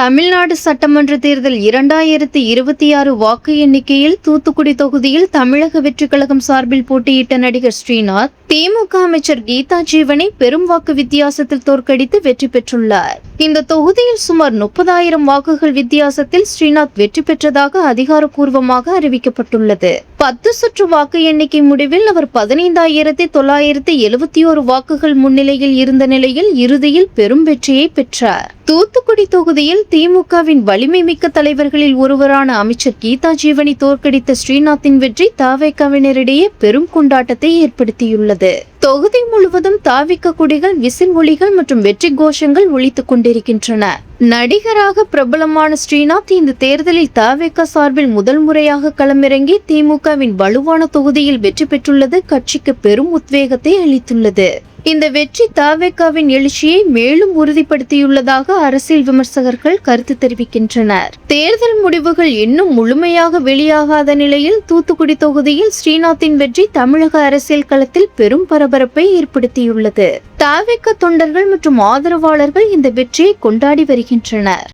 தமிழ்நாடு சட்டமன்ற தேர்தல் 2026 வாக்கு எண்ணிக்கையில் தூத்துக்குடி தொகுதியில் தமிழக வெற்றிக் கழகம் சார்பில் போட்டியிட்ட நடிகர் ஸ்ரீநாத் திமுக அமைச்சர் கீதா ஜீவனை பெரும் வாக்கு வித்தியாசத்தில் தோற்கடித்து வெற்றி பெற்றுள்ளார். இந்த தொகுதியில் சுமார் 30,000 வாக்குகள் வித்தியாசத்தில் ஸ்ரீநாத் வெற்றி பெற்றதாக அதிகாரப்பூர்வமாக அறிவிக்கப்பட்டுள்ளது. 10 சுற்று வாக்கு எண்ணிக்கை முடிவில் அவர் 15,971 வாக்குகள் முன்னிலையில் இருந்த நிலையில் இறுதியில் பெரும் வெற்றியை பெற்றார். தூத்துக்குடி தொகுதியில் திமுகவின் வலிமை மிக்க தலைவர்களில் ஒருவரான அமைச்சர் கீதா ஜீவனை தோற்கடித்த ஸ்ரீநாத்தின் வெற்றி தவேகாவினரிடையே பெரும் கொண்டாட்டத்தை ஏற்படுத்தியுள்ளது. தொகுதி முழுவதும் தவேகா கொடிகள், விசில் ஒலிகள் மற்றும் வெற்றி கோஷங்கள் ஒலித்துக் கொண்டிருக்கின்றன. நடிகராக பிரபலமான ஸ்ரீநாத் இந்த தேர்தலில் தவேகா சார்பில் முதல் முறையாக களமிறங்கி திமுகவின் வலுவான தொகுதியில் வெற்றி பெற்றுள்ளது கட்சிக்கு பெரும் உத்வேகத்தை அளித்துள்ளது. இந்த வெற்றி தவேகாவின் எழுச்சியை மேலும் உறுதிப்படுத்தியுள்ளதாக அரசியல் விமர்சகர்கள் கருத்து தெரிவிக்கின்றனர். தேர்தல் முடிவுகள் இன்னும் முழுமையாக வெளியாகாத நிலையில் தூத்துக்குடி தொகுதியில் ஸ்ரீநாத்தின் வெற்றி தமிழக அரசியல் களத்தில் பெரும் பரபரப்பை ஏற்படுத்தியுள்ளது. தவேகா தொண்டர்கள் மற்றும் ஆதரவாளர்கள் இந்த வெற்றியை கொண்டாடி வருகின்றனர்.